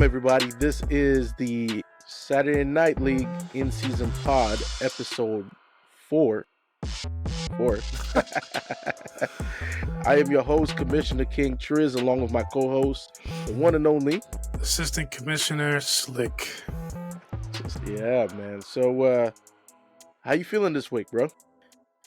everybody. This is the Saturday Night League in season pod, episode four. I am your host, Commissioner KxngTrizz, along with my co-host, the one and only Assistant Commissioner Slick. Yeah, man. So, how you feeling this week, bro?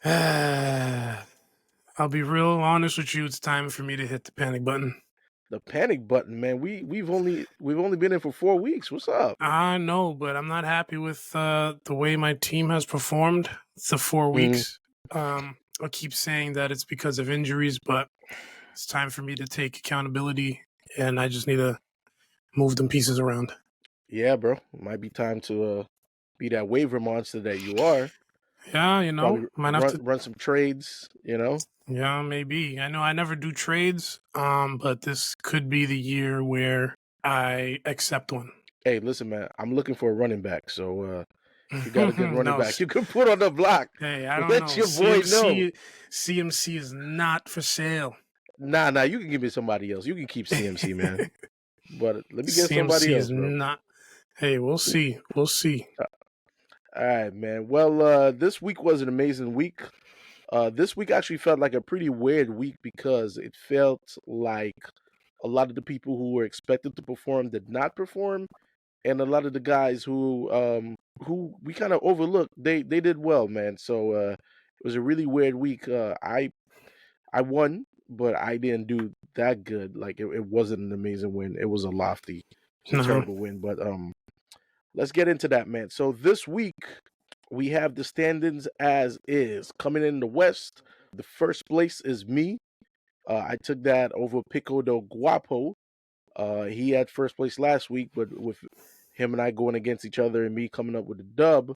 I'll be real honest with you. It's time for me to hit the panic button. The panic button, man. We've only been in for 4 weeks. What's up? I know, but I'm not happy with the way my team has performed. It's the 4 weeks. I keep saying that it's because of injuries, but it's time for me to take accountability, and I just need to move them pieces around. Yeah, bro. It might be time to be that waiver monster that you are. Yeah, you know, might have to run some trades, you know. Yeah, maybe. I know I never do trades, but this could be the year where I accept one. Hey, listen, man. I'm looking for a running back, so if you got a good running back, you can put on the block. Hey, I don't Let know. your boy know. CMC is not for sale. Nah. You can give me somebody else. You can keep CMC, man. But let me get CMC somebody else, is bro. not. Hey, we'll see. We'll see. All right, man. Well, this week was an amazing week. This week actually felt like a pretty weird week because it felt like a lot of the people who were expected to perform did not perform, and a lot of the guys who we kind of overlooked, they did well, man. So it was a really weird week. I won, but I didn't do that good. Like it wasn't an amazing win. It was a lofty, terrible win. But let's get into that, man. So this week we have the standings as is. Coming in the West, the first place is me. I took that over Pico del Guapo. He had first place last week, but with him and I going against each other and me coming up with a dub,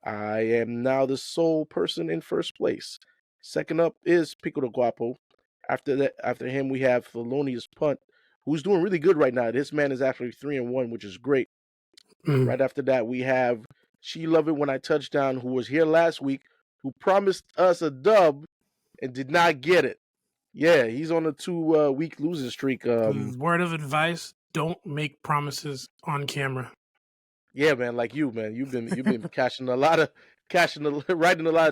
I am now the sole person in first place. Second up is Pico del Guapo. After him, we have Thelonious Punt, who's doing really good right now. This man is actually 3-1, which is great. Right after that, we have She Love It When I Touchdown, who was here last week, who promised us a dub and did not get it. Yeah, he's on a 2-week losing streak. Word of advice: don't make promises on camera. Yeah, man, like you, man, you've been writing a lot of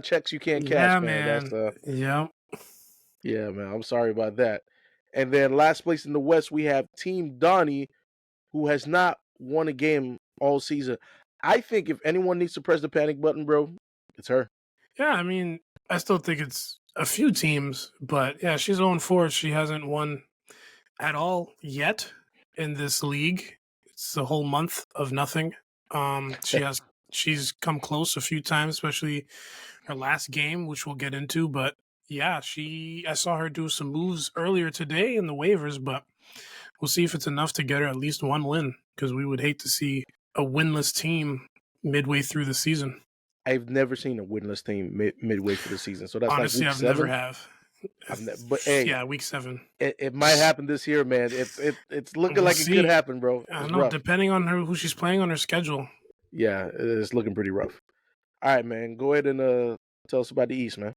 checks you can't cash, Yeah, man. Yeah. Yeah, man. I'm sorry about that. And then last place in the West, we have Team Donnie, who has not won a game all season. I think if anyone needs to press the panic button, bro, it's her. Yeah, I mean, I still think it's a few teams, but yeah, she's 0-4. She hasn't won at all yet in this league. It's the whole month of nothing. She's come close a few times, especially her last game, which we'll get into. But yeah, I saw her do some moves earlier today in the waivers, but we'll see if it's enough to get her at least one win, because we would hate to see a winless team midway through the season. I've never seen a winless team midway through the season. So that's honestly, like I've 7? never have. But hey, yeah, week 7. It might happen this year, man. It's looking like it could happen, bro. I don't know, depending on who she's playing on her schedule. Yeah, it's looking pretty rough. All right, man. Go ahead and tell us about the East, man.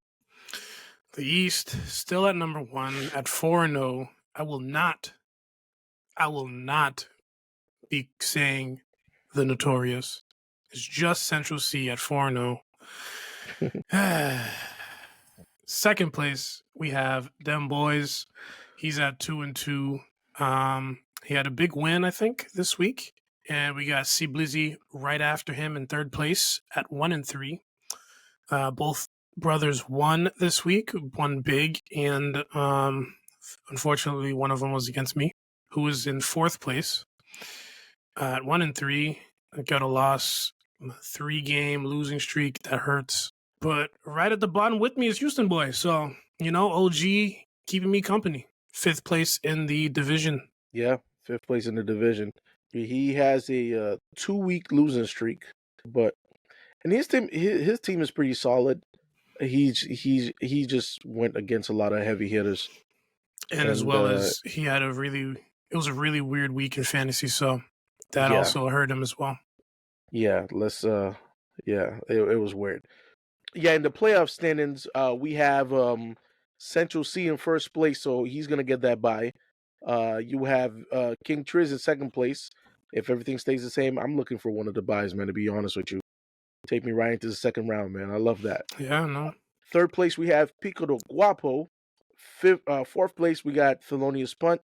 The East, still at number 1 at 4-0. I will not be saying the Notorious. It's just Central C at 4-0. Second place, we have Dem Boys. He's at 2-2. He had a big win, I think, this week. And we got Cblizzy right after him in third place at 1-3. Both brothers won this week, won big, and unfortunately, one of them was against me, who was in fourth place at 1-3. I got a loss, 3-game losing streak. That hurts. But right at the bottom with me is Houston Boy. So, OG keeping me company. 5th place in the division. Yeah, 5th place in the division. He has a 2-week losing streak, and his team is pretty solid. He just went against a lot of heavy hitters, and as well as he had it was a really weird week in fantasy, so that also hurt him as well. Yeah, it was weird. Yeah, in the playoff standings, we have Central C in first place, so he's gonna get that bye. You have KxngTrizz in second place, If everything stays the same, I'm looking for one of the buys, man. To be honest with you, take me right into the second round, man. I love that. Yeah, no. Third place we have Pico de Guapo. Fourth place we got Thelonious Punt.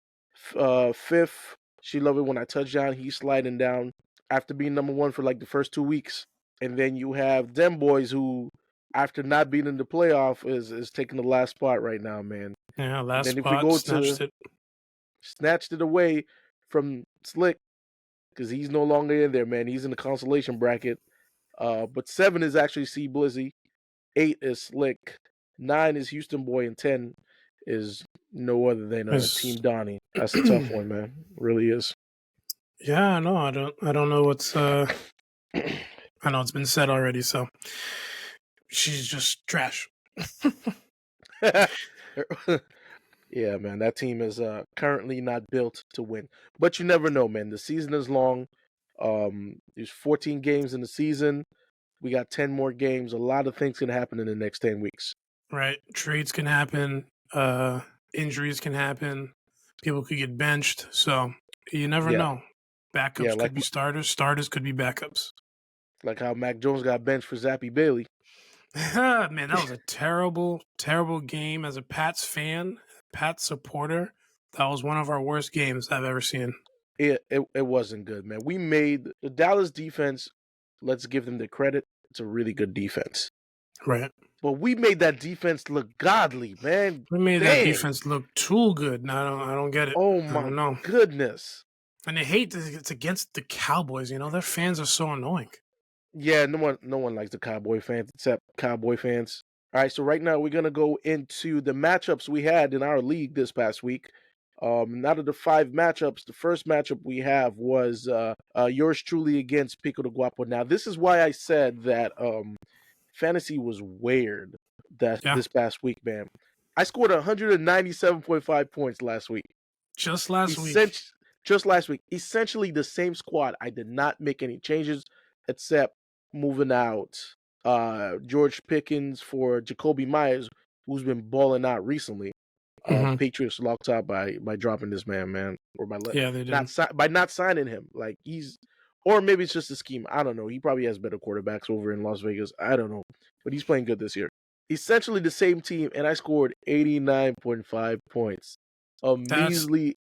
Fifth, She Love It When I Touch Down. He's sliding down after being number one for like the first 2 weeks. And then you have Dem Boys, who after not being in the playoff is taking the last spot right now, man. Yeah, And last then if we spot, go snatched to it. snatched it away from Slick because he's no longer in there, man. He's in the consolation bracket. But 7 is actually Cblizzy. 8 is Slick. 9 is Houston Boy, and 10 is no other than It's- Team Donnie. That's a tough one, man. Really is. Yeah, no, I don't know what's I know it's been said already, so she's just trash. Yeah, man, that team is currently not built to win. But you never know, man. The season is long. There's 14 games in the season. We got 10 more games. A lot of things can happen in the next 10 weeks. Right. Trades can happen, injuries can happen, people could get benched, so you never Yeah, know. yeah, Backups could be starters, starters could be backups. like how Mac Jones got benched for Zappy Bailey. Man, that was a terrible, terrible game. As a Pats fan, Pats supporter, that was one of our worst games I've ever seen. It wasn't good, man. We made the Dallas defense. Let's give them the credit. It's a really good defense. Right. But we made that defense look godly, man. We made that Dang. defense look too good. And I don't get it. Oh I my don't know. goodness. And I hate that it's against the Cowboys. You know, their fans are so annoying. Yeah, no one likes the Cowboy fans except Cowboy fans. All right, so right now we're gonna go into the matchups we had in our league this past week. Out of the 5 matchups, the first matchup we have was yours truly against Pico de Guapo. Now, this is why I said that fantasy was weird this past week, man. I scored 197.5 points last week. Just last week. Just last week. Essentially the same squad. I did not make any changes except moving out George Pickens for Jacoby Myers, who's been balling out recently. Patriots locked out by dropping this man, or by they did. not signing him. Like or maybe it's just a scheme. I don't know. He probably has better quarterbacks over in Las Vegas. I don't know, but he's playing good this year. Essentially the same team, and I scored 89.5 points. A measly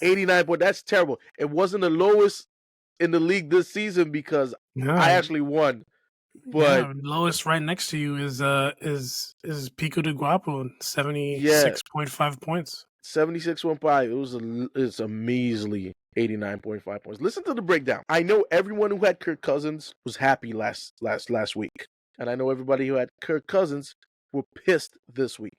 89 points. That's terrible. It wasn't the lowest in the league this season because I actually won. But lowest right next to you is Pico de Guapo, 76.5 points. 76.5. It's a measly 89.5 points. Listen to the breakdown. I know everyone who had Kirk Cousins was happy last week. And I know everybody who had Kirk Cousins were pissed this week.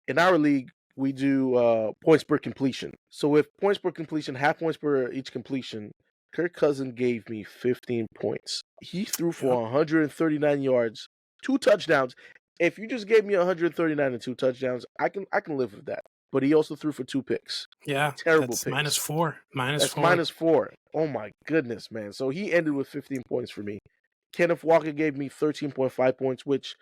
In our league, we do points per completion. So if points per completion, half points per each completion, Kirk Cousins gave me 15 points. He threw for 139 yards, 2 touchdowns. If you just gave me 139 and 2 touchdowns, I can live with that. But he also threw for 2 picks. Yeah, terrible that's picks. -4. That's -4. Oh my goodness, man. So he ended with 15 points for me. Kenneth Walker gave me 13.5 points, which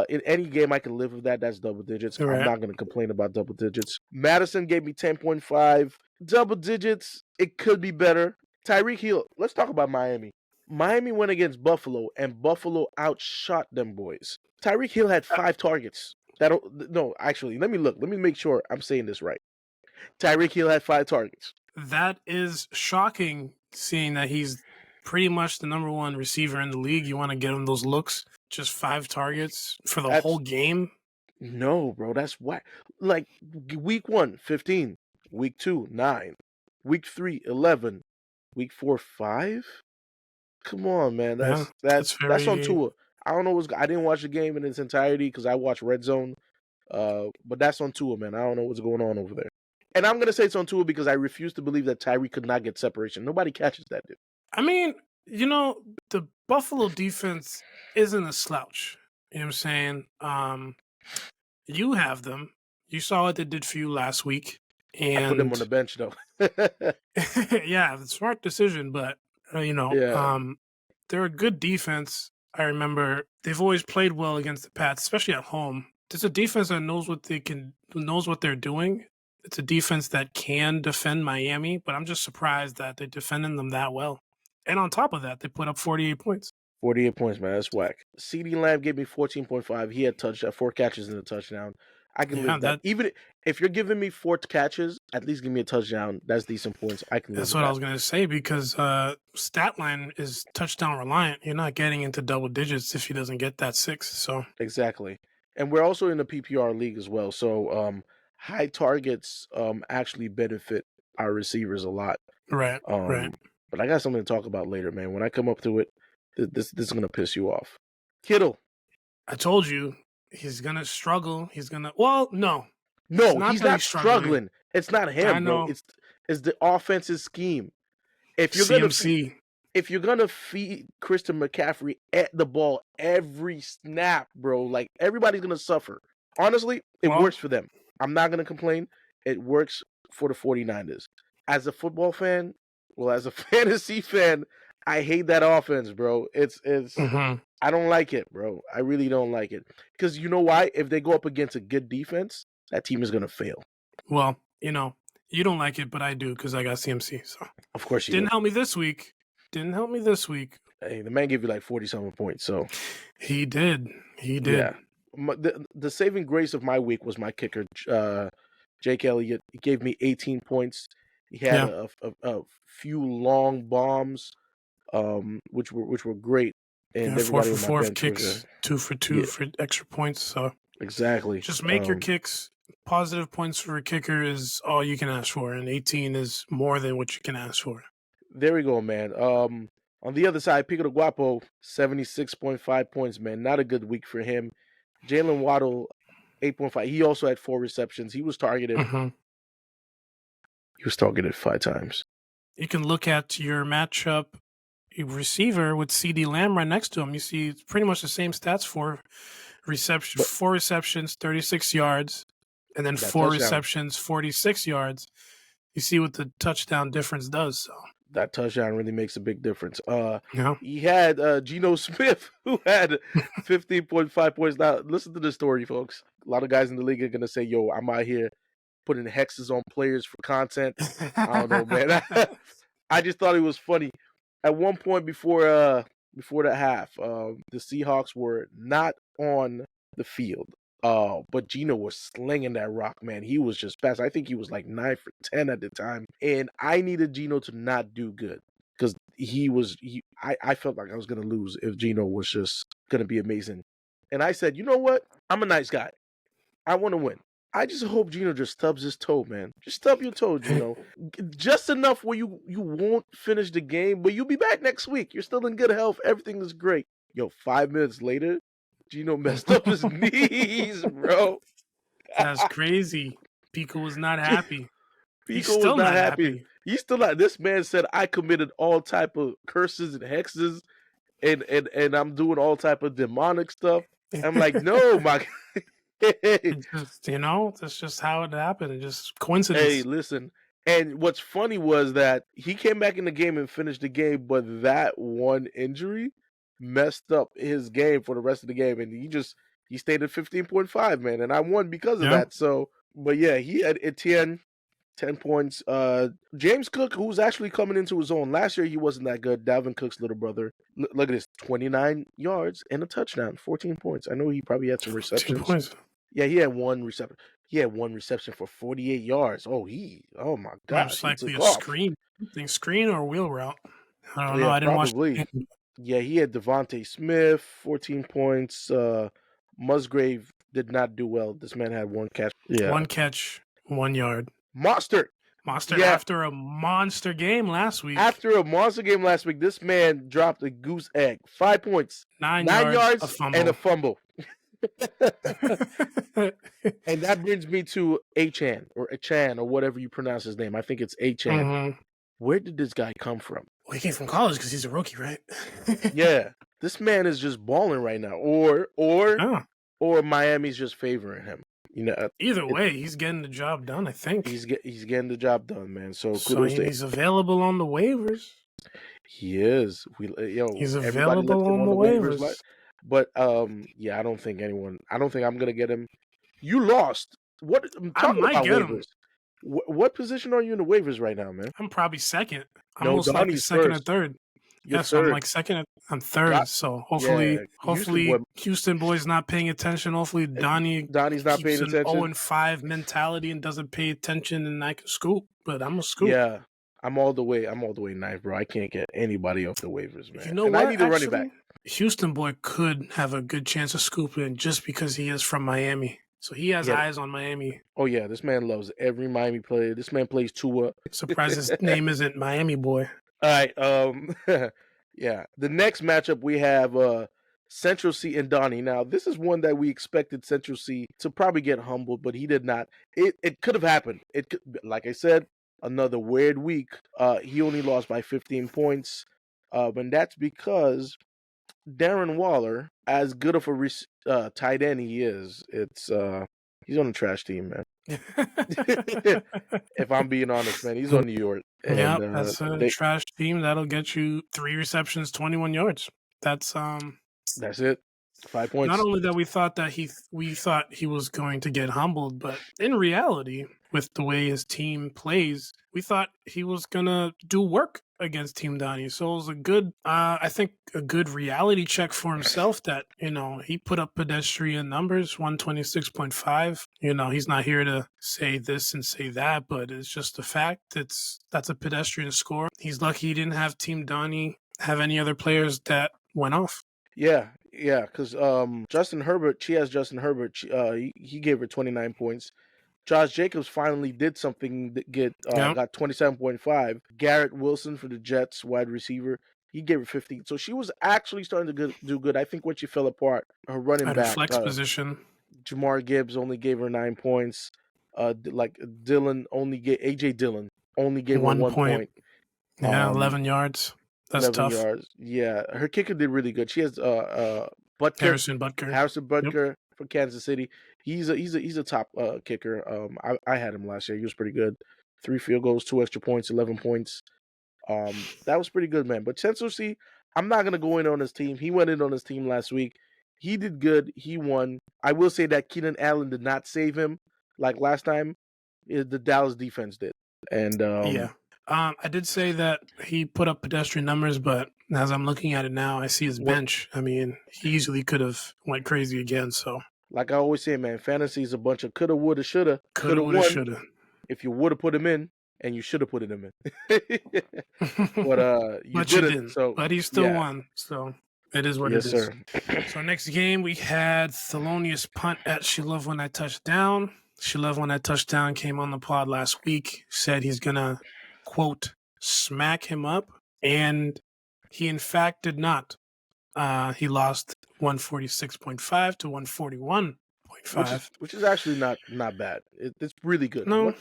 in any game I can live with that. That's double digits. Right. I'm not going to complain about double digits. Madison gave me 10.5. Double digits. It could be better. Tyreek Hill. Let's talk about Miami. Miami went against Buffalo, and Buffalo outshot them boys. Tyreek Hill had 5 targets. No, actually, let me look. Let me make sure I'm saying this right. Tyreek Hill had 5 targets. That is shocking, seeing that he's pretty much the number 1 receiver in the league. You want to get him those looks? Just 5 targets for the whole game? No, bro. That's why. Like, week 1, 15. Week 2, 9. Week 3, 11. Week 4, 5? Come on, man. That's on Tua. I don't know I didn't watch the game in its entirety because I watched Red Zone. But that's on Tua, man. I don't know what's going on over there. And I'm gonna say it's on Tua because I refuse to believe that Tyree could not get separation. Nobody catches that dude. I mean, the Buffalo defense isn't a slouch. You know what I'm saying? You have them. You saw what they did for you last week. And I put them on the bench though. Yeah, smart decision, but they're a good defense. I remember they've always played well against the Pats, especially at home. There's a defense that knows what they're doing. It's a defense that can defend Miami, but I'm just surprised that they're defending them that well. And on top of that, they put up 48 points. 48 points, man. That's whack. CeeDee Lamb gave me 14.5. He had touchdown, 4 catches and a touchdown. I can Yeah, live that. Even if you're giving me 4 catches, at least give me a touchdown. That's decent points. I can live that's with what I that. was going to say because stat line is touchdown reliant. You're not getting into double digits if he doesn't get that 6. So Exactly. And we're also in the PPR league as well. So high targets actually benefit our receivers a lot. right. But I got something to talk about later, man. When I come up to it, this is gonna piss you off. Kittle. I told you he's gonna struggle. He's gonna. Well, no, No, he's not struggling. It's not him, I know. bro. It's the offensive scheme. If you're gonna feed Christian McCaffrey at the ball every snap, bro, like everybody's gonna suffer. Honestly, it works for them. I'm not gonna complain. It works for the 49ers. As a football fan, well, as a fantasy fan, I hate that offense, bro. It's I don't like it, bro. I really don't like it. Because you know why? If they go up against a good defense, that team is gonna fail. Well, you know, you don't like it, but I do because I got CMC. So of course you didn't help me this week. Didn't help me this week. Hey, the man gave you like 40-something points, so he did. He did. Yeah. The saving grace of my week was my kicker, Jake Elliott. He gave me 18 points. He had a few long bombs, which were great. And 4 for 4 kicks, 2 for 2 for extra points. So exactly, just make your kicks. Positive points for a kicker is all you can ask for, and 18 is more than what you can ask for. There we go, man. On the other side, Pico de Guapo, 76.5 points, man. Not a good week for him. Jalen Waddle, 8.5. He also had 4 receptions. He was targeted. He was targeted 5 times. You can look at your matchup receiver with CeeDee Lamb right next to him. You see it's pretty much the same stats for reception, 4 receptions, 36 yards, and then 4 receptions, 46 yards. You see what the touchdown difference does. So that touchdown really makes a big difference. He had Geno Smith, who had 15.5 points. Now, listen to the story, folks. A lot of guys in the league are going to say, yo, I'm out here putting hexes on players for content. I don't know, man. I just thought it was funny. At one point before the half, the Seahawks were not on the field. But Geno was slinging that rock, man. He was just fast. I think he was like 9 for 10 at the time. And I needed Geno to not do good because I felt like I was going to lose if Geno was just going to be amazing. And I said, you know what? I'm a nice guy. I want to win. I just hope Geno just stubs his toe, man. Just stub your toe, Geno. Just enough where you won't finish the game, but you'll be back next week. You're still in good health. Everything is great. Yo, 5 minutes later, Geno messed up his knees, bro. That's crazy. Pico was not happy. Pico was not happy. He's still not. This man said I committed all type of curses and hexes, and I'm doing all type of demonic stuff. I'm like, no, my. That's just how it happened. It's just coincidence. Hey, listen. And what's funny was that he came back in the game and finished the game, but that one injury messed up his game for the rest of the game, and he stayed at 15.5, man, and I won because of that. So, but yeah, he had Etienne, 10 points. James Cook, who's actually coming into his own. Last year he wasn't that good. Dalvin Cook's little brother. Look at this, 29 yards and a touchdown, 14 points. I know he probably had some receptions. Yeah, he had 1 reception. He had 1 reception for 48 yards. Oh my God. Most likely a screen or wheel route. I don't know. I didn't watch. Yeah, he had Devontae Smith, 14 points. Musgrave did not do well. This man had 1 catch. Yeah. 1 catch, 1 yard. Monster after a monster game last week. After a monster game last week, this man dropped a goose egg. 5 points. 9 yards and a fumble. And that brings me to Achan or whatever you pronounce his name. I think it's Achan. Mm-hmm. Where did this guy come from? Well, he came from college because he's a rookie, right? Yeah, this man is just balling right now, or Miami's just favoring him. Either way, he's getting the job done. I think he's getting the job done, man. So he's available on the waivers. He is. He's available on the waivers. But yeah, I don't think I'm gonna get him. You lost. What? I might get him. What position are you in the waivers right now, man? I'm probably second. I'm No, most likely Donnie's second or first. third. You're Yeah, so I'm third. like second. I'm third. Dot, So yeah, Houston boy. hopefully Houston boy's not paying attention. Hopefully Donnie Donnie's not keeps paying an attention. 0-5 mentality and doesn't pay attention, and I can scoop. But I'm a scoop. Yeah, I'm all the way. I'm all the way ninth, bro. I can't get anybody off the waivers, man. You know And I what? need a running back. Actually, Houston boy could have a good chance of scooping just because he is from Miami. So he has Yeah. eyes on Miami. Oh yeah, this man loves every Miami player. This man plays Tua. Surprised his name isn't Miami boy. All right. Yeah. The next matchup we have Central C and Donnie. Now, this is one that we expected Central C to probably get humbled, but he did not. It could have happened. It could, like I said, another weird week. He only lost by 15 points. And that's because Darren Waller, as good of a tight end he is, he's on a trash team, man. If I'm being honest, man, he's on New York. And, Yep, that's a trash team. That'll get you 3 receptions, 21 yards. That's it. 5 points. not only that we thought he was going to get humbled, but in reality, with the way his team plays, we thought he was gonna do work against Team Donnie. So it was a good, I think, a good reality check for himself that he put up pedestrian numbers, 126.5. He's not here to say this and say that, but it's just a fact. That's a pedestrian score. He's lucky he didn't have Team Donnie have any other players that went off. Yeah, because Justin Herbert, she has Justin Herbert. He gave her 29 points. Josh Jacobs finally did something that got 27.5. Garrett Wilson for the Jets, wide receiver, he gave her 15. So she was actually starting to do good. I think when she fell apart, her running At back, flex position, Jamar Gibbs only gave her 9 points. AJ Dillon only gave her 1 point. Yeah, 11 yards. That's 11 tough. yards. Yeah, her kicker did really good. She has Harrison Butker from Kansas City. He's a top kicker. I had him last year. He was pretty good. 3 field goals, 2 extra points, 11 points. That was pretty good, man. But Central C, I'm not gonna go in on his team. He went in on his team last week. He did good. He won. I will say that Keenan Allen did not save him like last time. The Dallas defense did. And yeah. I did say that he put up pedestrian numbers, but as I'm looking at it now, I see his bench. I mean, he easily could have went crazy again. So, like I always say, man, fantasy is a bunch of coulda, woulda, shoulda. Coulda, woulda, shoulda. If you woulda put him in, and you shoulda put him in. But you didn't. So, but he still won. So it is what it is. Sir. So next game we had Thelonious Punt at She Love When I Touch Down. She Love When I Touch Down came on the pod last week. Said he's gonna, quote, smack him up, and he in fact did not. He lost 146.5 to 141.5, which is actually not bad. It's really good. No,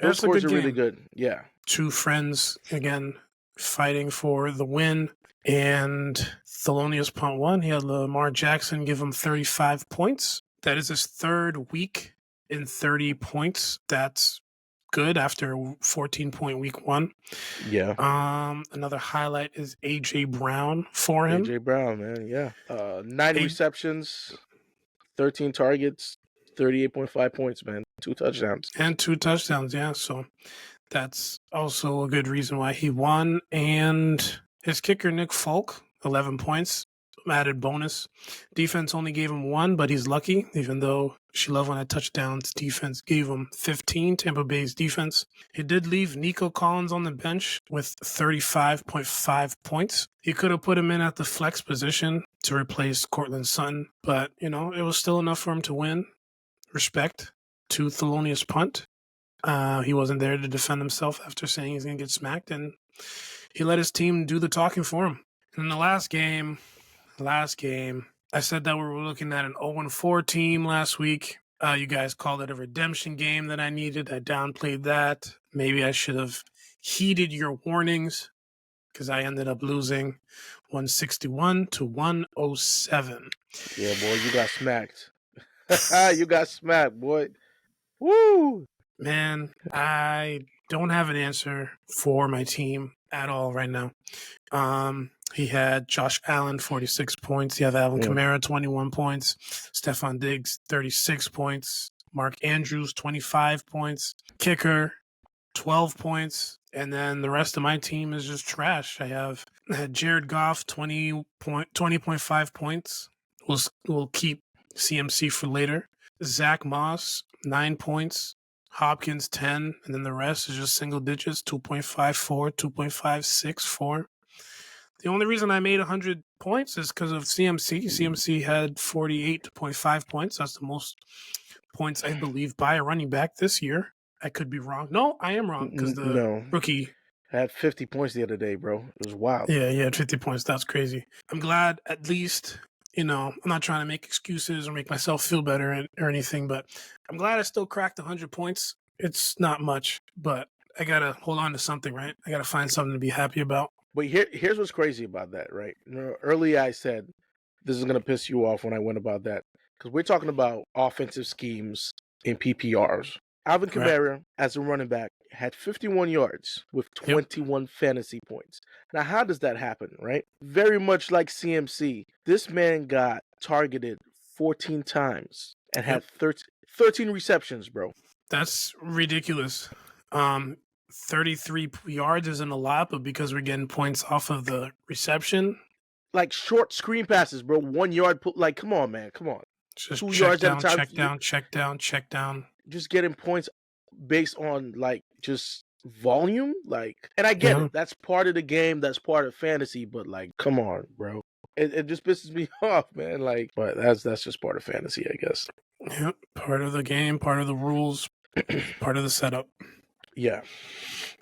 those scores are really good. Yeah, 2 friends again fighting for the win, and Thelonious Punt won. He had Lamar Jackson give him 35 points. That is his 3rd week in 30 points. That's good after a 14-point week 1. Yeah. Another highlight is AJ Brown for him. AJ Brown, man, yeah. 9 receptions, 13 targets, 38.5 points, man. 2 touchdowns. And 2 touchdowns, yeah. So that's also a good reason why he won. And his kicker, Nick Folk, 11 points. Added bonus. Defense only gave him 1, but he's lucky, even though She Love When I Touchdowns defense gave him 15, Tampa Bay's defense. He did leave Nico Collins on the bench with 35.5 points. He could have put him in at the flex position to replace Cortland Sutton, but, it was still enough for him to win. Respect to Thelonious Punt. He wasn't there to defend himself after saying he's going to get smacked, and he let his team do the talking for him. In the last game, I said that we were looking at an 0-4 team last week. You guys called it a redemption game that I needed. I downplayed that. Maybe I should have heeded your warnings because I ended up losing 161 to 107. Yeah, boy, you got smacked. You got smacked, boy. Woo! Man, I don't have an answer for my team at all right now. He had Josh Allen, 46 points. You have Alvin Kamara, 21 points. Stephon Diggs, 36 points. Mark Andrews, 25 points. Kicker, 12 points. And then the rest of my team is just trash. I had Jared Goff, 20.5 points. We'll keep CMC for later. Zach Moss, 9 points. Hopkins, 10. And then the rest is just single digits, 2.54, 2.564. The only reason I made 100 points is because of CMC. CMC had 48.5 points. That's the most points, I believe, by a running back this year. I could be wrong. No, I am wrong because the rookie had 50 points the other day, bro. It was wild. Yeah, 50 points. That's crazy. I'm glad at least, I'm not trying to make excuses or make myself feel better or anything, but I'm glad I still cracked 100 points. It's not much, but I got to hold on to something, right? I got to find something to be happy about. But here's what's crazy about that, right? Earlier I said this is going to piss you off when I went about that because we're talking about offensive schemes in PPRs. Alvin Kamara, as a running back, had 51 yards with 21 fantasy points. Now, how does that happen, right? Very much like CMC. This man got targeted 14 times and had 13 receptions, bro. That's ridiculous. 33 yards isn't a lot, but because we're getting points off of the reception. Like short screen passes, bro. 1 yard, come on, man. Come on. Just 2 yards down, at a time. check down. Just getting points based on just volume. And I get it. That's part of the game. That's part of fantasy. But come on, bro. It just pisses me off, man. But that's just part of fantasy, I guess. Yep. Part of the game, part of the rules, part of the setup. Yeah.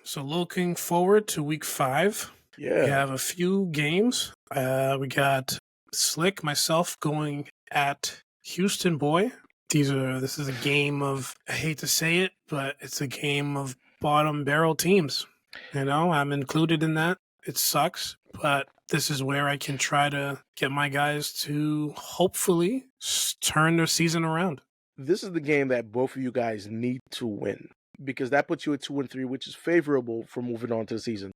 So looking forward to week 5. Yeah. We have a few games. We got Slick, myself going at Houston Boy. This is a game of, I hate to say it, but it's a game of bottom barrel teams. I'm included in that. It sucks, but this is where I can try to get my guys to hopefully turn their season around. This is the game that both of you guys need to win because that puts you at 2-3, which is favorable for moving on to the season.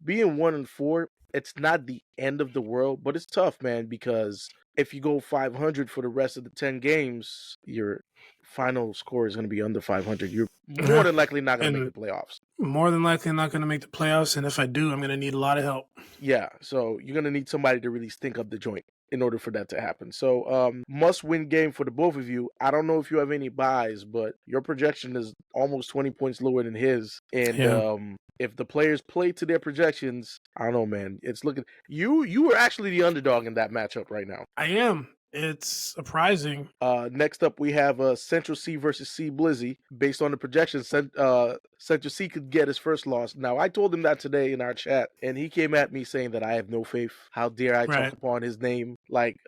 Being 1-4, it's not the end of the world, but it's tough, man, because if you go 500 for the rest of the 10 games, your final score is going to be under 500. You're more than likely not going to make the playoffs. More than likely not going to make the playoffs, and if I do, I'm going to need a lot of help. Yeah, so you're going to need somebody to really stink up the joint in order for that to happen. So must-win game for the both of you. I don't know if you have any buys, but your projection is almost 20 points lower than his. And if the players play to their projections, I don't know, man. It's looking you are actually the underdog in that matchup right now. I am. It's surprising. Next up, we have Central C versus Cblizzy. Based on the projections, Central C could get his first loss. Now, I told him that today in our chat, and he came at me saying that I have no faith. How dare I talk upon his name?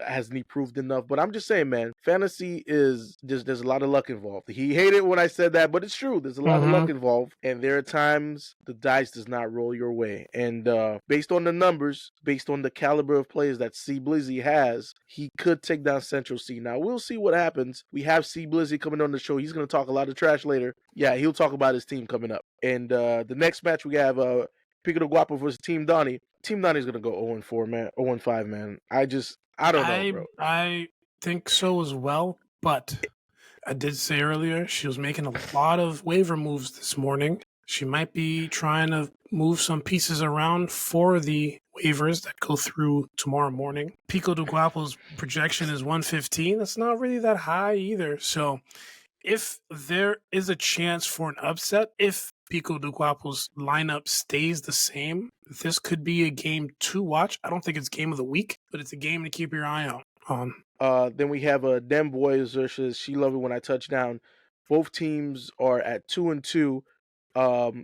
Hasn't he proved enough? But I'm just saying, man, fantasy is just, there's a lot of luck involved. He hated when I said that, but it's true. There's a lot of luck involved, and there are times the dice does not roll your way. And based on the numbers, based on the caliber of players that Cblizzy has, he could take down Central C. Now, we'll see what happens. We have Cblizzy coming on the show. He's going to talk a lot of trash later. Yeah, he'll talk about his team coming up. And the next match, we have Pico de Guapo versus Team Donnie. Team Donnie's going to go 0-4, man. 0-5, man. I don't know, bro. I think so as well, but I did say earlier she was making a lot of waiver moves this morning. She might be trying to move some pieces around for the waivers that go through tomorrow morning. Pico de Guapo's projection is 115. That's not really that high either. So if there is a chance for an upset, if Pico de Guapo's lineup stays the same, this could be a game to watch. I don't think it's game of the week, but it's a game to keep your eye out on. Then we have Dem Boys versus She Love It When I Touch Down. Both teams are at 2-2.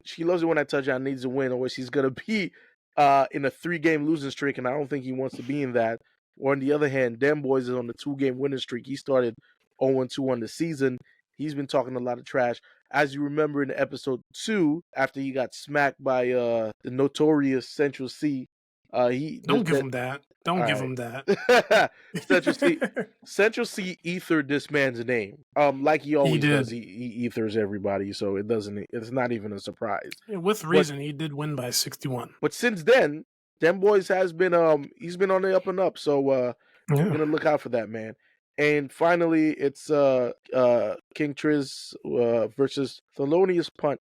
She Loves It When I Touch Down needs a win, or she's gonna be in a 3-game losing streak, and I don't think he wants to be in that. Or on the other hand, Dem Boys is on the 2-game winning streak. He started 0-2 on the season. He's been talking a lot of trash. As you remember in episode 2, after he got smacked by the notorious Central C, Don't give him that. Don't give him that. Central C ethered this man's name. Like he always does. He ethers everybody, so it's not even a surprise. Yeah, with reason, he did win by 61. But since then, Dem Boys has been he's been on the up and up. So we're gonna look out for that, man. And finally, it's KxngTrizz versus Thelonious Punt.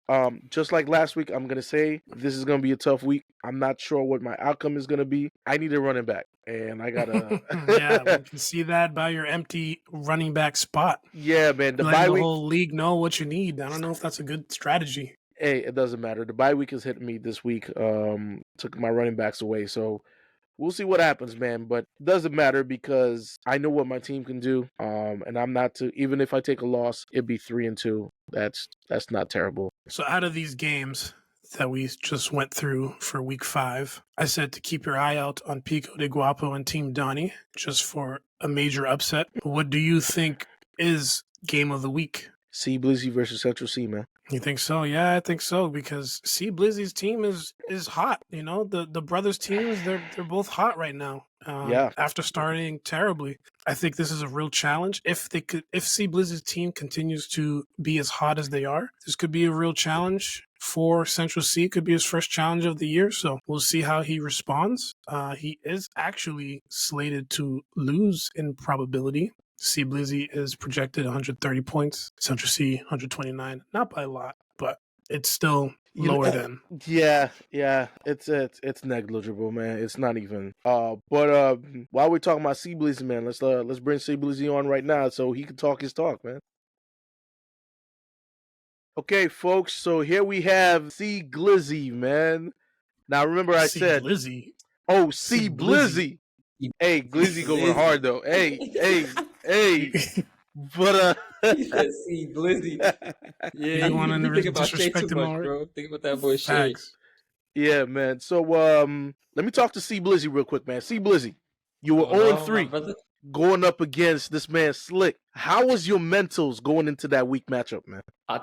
Just like last week, I'm gonna say this is gonna be a tough week. I'm not sure what my outcome is gonna be. I need a running back, and I gotta. Yeah, we can see that by your empty running back spot. Yeah, man. The You're letting bye the week. whole league know what you need. I don't know if that's a good strategy. Hey, it doesn't matter. The bye week is hitting me this week. Took my running backs away, so we'll see what happens, man. But it doesn't matter because I know what my team can do. And I'm not to even if I take a loss, it'd be 3-2. That's not terrible. So out of these games that we just went through for week 5, I said to keep your eye out on Pico de Guapo and Team Donnie just for a major upset. What do you think is game of the week? Cblizzy versus Central C, man. You think so? Yeah, I think so because Cblizzy's team is hot. You know, the brothers' teams they're both hot right now. Yeah. After starting terribly, I think this is a real challenge. If Cblizzy's team continues to be as hot as they are, this could be a real challenge for Central C. Could be his first challenge of the year. So we'll see how he responds. He is actually slated to lose in probability. Cblizzy is projected 130 points. Central C 129, not by a lot, but it's still lower than. Yeah, it's negligible, man. It's not even. But while we're talking about Cblizzy, man, let's bring Cblizzy on right now so he can talk his talk, man. Okay, folks. So here we have Cblizzy, man. Now remember I said. Cblizzy. Oh, Cblizzy. Hey, Glizzy going hard though. Hey. But Cblizzy. Yeah, you think about Shay disrespect too him much, already? bro. Think about that boy Shay. Yeah, man. So let me talk to Cblizzy real quick, man. Cblizzy, you were 0-3 going up against this man Slick. How was your mentals going into that week matchup, man? I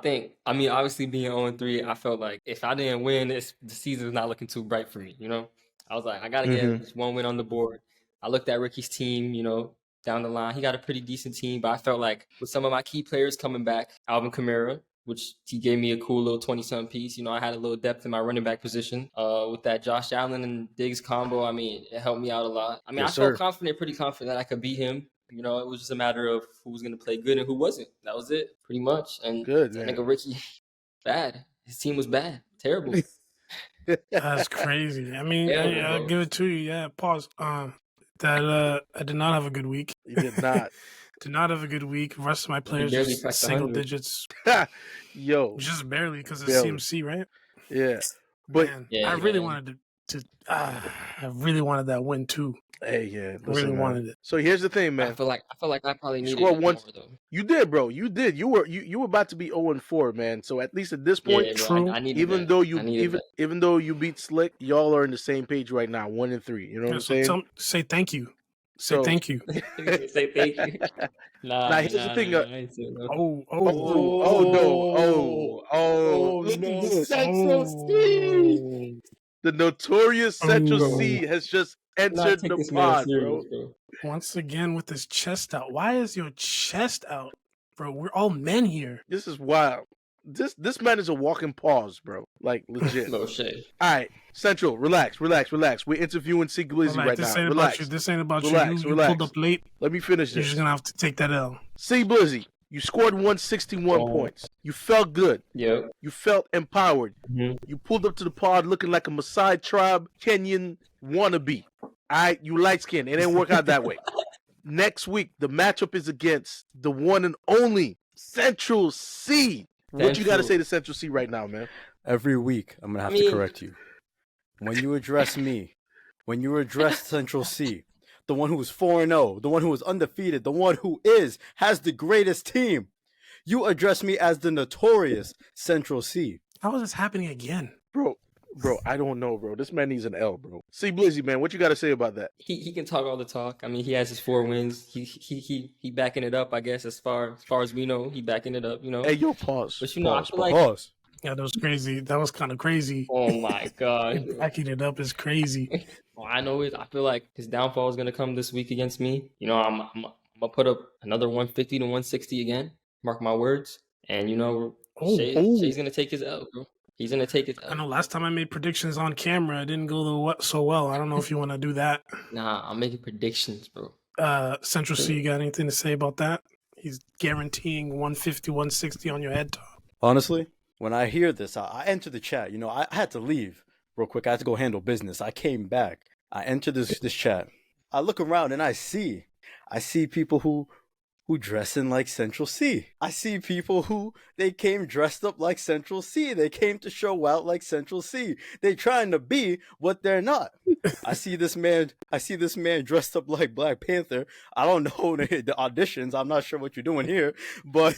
mean, obviously being 0-3, I felt like if I didn't win, the season is not looking too bright for me, you know? I was like, I got to get this one win on the board. I looked at Ricky's team, you know, down the line. He got a pretty decent team, but I felt like with some of my key players coming back, Alvin Kamara, which he gave me a cool little 20-something piece. You know, I had a little depth in my running back position. With that Josh Allen and Diggs combo, I mean, it helped me out a lot. I mean, Yes, I felt pretty confident that I could beat him. You know, it was just a matter of who was going to play good and who wasn't. That was it, pretty much. And good, that man. nigga Ricky, bad. His team was bad. Terrible. That's crazy. I mean, I'll give it to you. Yeah, pause. I did not have a good week. You did not. Did not have a good week. The rest of my players just single digits. Yo. Just barely because of CMC, right? Yeah. But man, I really wanted I really wanted that win too. Hey, yeah. I really wanted it. So here's the thing, man. I feel like I probably needed it more, though. You did, bro. You did. You were about to be 0-4, man. So at least at this point, yeah, true. I even though you beat Slick, y'all are in the same page right now, 1-3. You know what I'm saying? Say thank you. Say thank you. Say thank you. Now here's the thing. No. Look at this. Central C. The notorious Central C has just entered the pod, bro. Once again with his chest out. Why is your chest out, bro? We're all men here. This is wild. This man is a walking pause, bro. Like legit. No shit. All right, Central, relax. We're interviewing Cblizzy right now. Relax. This ain't about you. You pulled up late. Let me finish this. You're just gonna have to take that L. Cblizzy, you scored 161 points. You felt good. Yeah. You felt empowered. Mm-hmm. You pulled up to the pod looking like a Maasai tribe Kenyan wannabe. All right, you light skin. It didn't work out that way. Next week, the matchup is against the one and only Central C. What you got to say to Central C right now, man? Every week, I'm going to have to correct you. When you address me, when you address Central C, the one who is 4-0, the one who is undefeated, the one who has the greatest team, you address me as the notorious Central C. How is this happening again? Bro, I don't know, bro. This man needs an L, bro. Cblizzy, man, what you got to say about that? He can talk all the talk. I mean, he has his 4 wins. He backing it up, I guess, as far as we know. He backing it up, you know. Hey, yo, pause. But you know, pause, I feel like pause. Yeah, that was crazy. That was kind of crazy. Oh my god. Backing it up is crazy. All I know is I feel like his downfall is gonna come this week against me. You know, I'm gonna put up another 150 to 160 again. Mark my words. And you know, Shay's gonna take his L, bro. He's gonna take it. I know. Last time I made predictions on camera, it didn't go so well. I don't know if you want to do that. Nah, I'm making predictions, bro. Central C, you got anything to say about that? He's guaranteeing 150, 160 on your head top. Honestly, when I hear this, I enter the chat. I had to leave real quick. I had to go handle business. I came back. I enter this chat. I look around and I see people who dressing like Central C. I see people who they came dressed up like Central C. They came to show out like Central C. They trying to be what they're not. I see this man dressed up like Black Panther. I don't know the auditions. I'm not sure what you're doing here, but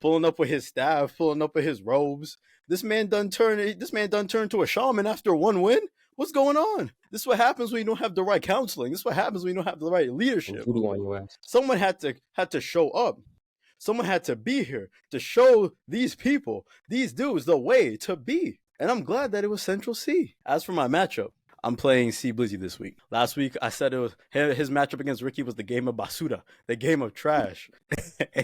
pulling up with his staff, pulling up with his robes. This man done turned to a shaman after one win. What's going on? This is what happens when you don't have the right counseling. This is what happens when you don't have the right leadership. Someone had to show up. Someone had to be here to show these people, these dudes, the way to be. And I'm glad that it was Central C. As for my matchup, I'm playing Cblizzy this week. Last week, I said it was his matchup against Ricky was the game of basura, the game of trash.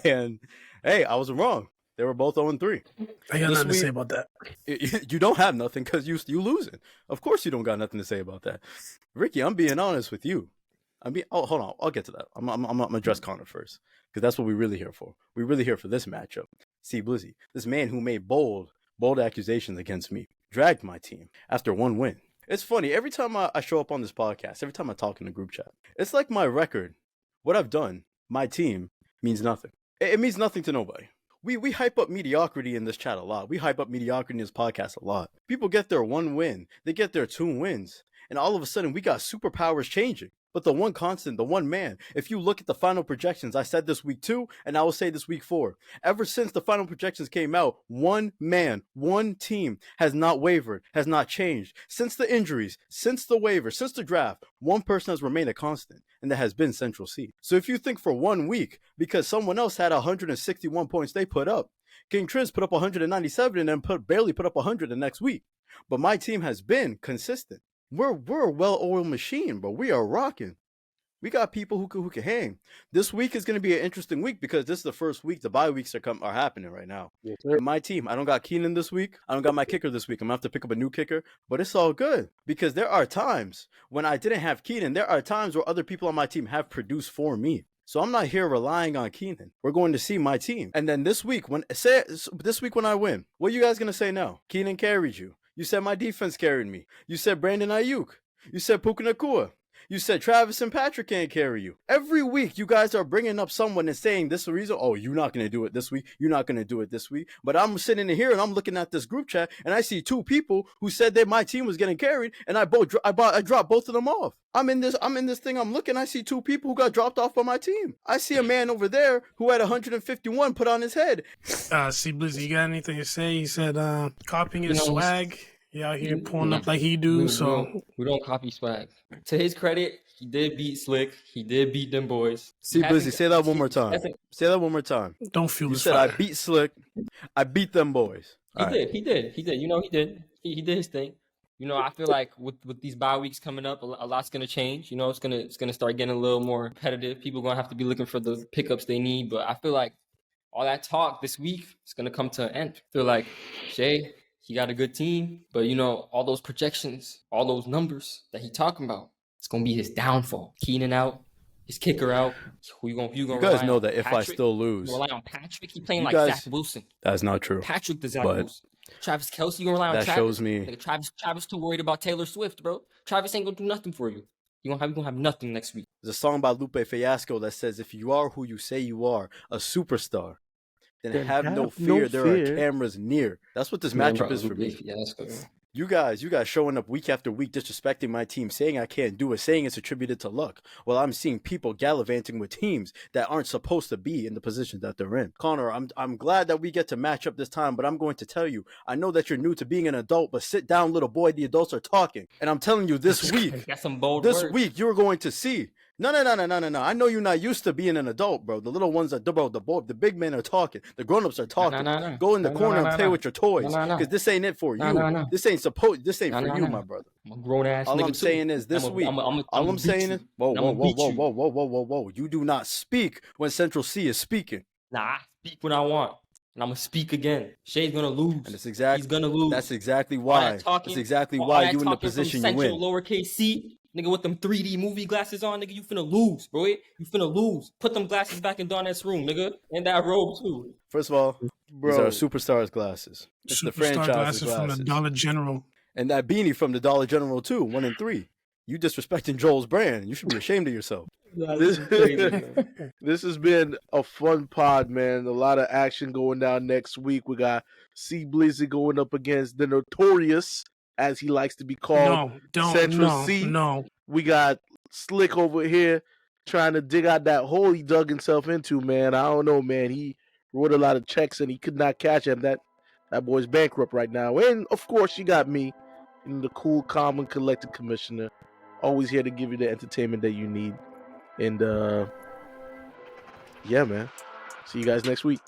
And hey, I was wrong. They were both 0-3. I got nothing to say about that. You don't have nothing because you losing. Of course you don't got nothing to say about that. Ricky, I'm being honest with you. Hold on. I'll get to that. I'm going to address Connor first because that's what we're really here for. We're really here for this matchup. Cblizzy, this man who made bold accusations against me, dragged my team after one win. It's funny. Every time I show up on this podcast, every time I talk in the group chat, it's like my record, what I've done, my team, means nothing. It means nothing to nobody. We hype up mediocrity in this chat a lot. We hype up mediocrity in this podcast a lot. People get their one win. They get their two wins. And all of a sudden, we got superpowers changing. But the one constant, the one man, if you look at the final projections, I said this week 2, and I will say this week 4. Ever since the final projections came out, one man, one team has not wavered, has not changed. Since the injuries, since the waiver, since the draft, one person has remained a constant, and that has been Central C. So if you think for 1 week, because someone else had 161 points they put up, KxngTrizz put up 197 and then barely put up 100 the next week. But my team has been consistent. We're a well-oiled machine, but we are rocking. We got people who can hang. This week is going to be an interesting week because this is the first week. The bye weeks are happening right now. Yes, my team, I don't got Keenan this week. I don't got my kicker this week. I'm going to have to pick up a new kicker, but it's all good because there are times when I didn't have Keenan. There are times where other people on my team have produced for me. So I'm not here relying on Keenan. We're going to see my team. And then this week when I win, what are you guys going to say now? Keenan carried you. You said my defense carried me. You said Brandon Ayuk. You said Puka Nacua. You said Travis and Patrick can't carry you. Every week, you guys are bringing up someone and saying this is the reason. Oh, you're not going to do it this week. You're not going to do it this week. But I'm sitting in here and I'm looking at this group chat and I see 2 people who said that my team was getting carried and I dropped both of them off. I'm in this thing. I'm looking. I see 2 people who got dropped off by my team. I see a man over there who had 151 put on his head. Cblizzy, you got anything to say? He said copying his swag. He out here pulling up like he do. We don't copy swag. To his credit, he did beat Slick. He did beat them boys. Cblizzy, say that one more time. Say that one more time. Don't feel this. You said fire. I beat Slick. I beat them boys. He did. He did. He did his thing. I feel like with these bye weeks coming up, a lot's gonna change. It's gonna start getting a little more competitive. People gonna have to be looking for the pickups they need. But I feel like all that talk this week is gonna come to an end. I feel like Shay, he got a good team, but all those projections, all those numbers that he talking about, it's gonna be his downfall. Keenan out, his kicker out. Who you gonna You guys know that if I still lose, you rely on Patrick. He playing like Zach Wilson. That's not true. Patrick the Zach Wilson. Travis Kelce, you gonna rely on Travis? That shows me. Travis too worried about Taylor Swift, bro. Travis ain't gonna do nothing for you. You gonna have nothing next week. There's a song by Lupe Fiasco that says, "If you are who you say you are, a superstar, then have no fear. There are cameras near." That's what this matchup is for me. Yeah, that's good. You guys showing up week after week disrespecting my team, saying I can't do it, saying it's attributed to luck. Well, I'm seeing people gallivanting with teams that aren't supposed to be in the position that they're in. Connor, I'm glad that we get to match up this time, but I'm going to tell you, I know that you're new to being an adult, but sit down, little boy. The adults are talking, and I'm telling you, this week, that's some bold this words. Week, you're going to see. No. I know you're not used to being an adult, bro. The little ones the big men are talking. The grown-ups are talking. No. Go in the corner and play with your toys. Because this ain't it for you. This ain't for you, my brother. I'm a grown-ass All nigga I'm saying is this week. All I'm saying is, whoa. You do not speak when Central C is speaking. Nah, I speak when I want. And I'm going to speak again. Shay's going to lose. And it's exactly, he's going to lose. That's exactly why. That's exactly why you in the position you in. Lowercase C. Nigga, with them 3D movie glasses on, nigga, you finna lose, bro. You finna lose. Put them glasses back in Donet's room, nigga. And that robe, too. First of all, these are Bro, superstars glasses. It's the Superstar franchise's glasses from the glasses. Dollar General. And that beanie from the Dollar General too, 1 and 3. You disrespecting Joel's brand. You should be ashamed of yourself. this has been a fun pod, man. A lot of action going down next week. We got Cblizzy going up against the Notorious, as he likes to be called, No. We got Slick over here trying to dig out that hole he dug himself into, man. I don't know, man. He wrote a lot of checks and he could not catch him. That boy's bankrupt right now. And of course, you got me, the cool, calm, and collected commissioner. Always here to give you the entertainment that you need. And yeah, man. See you guys next week.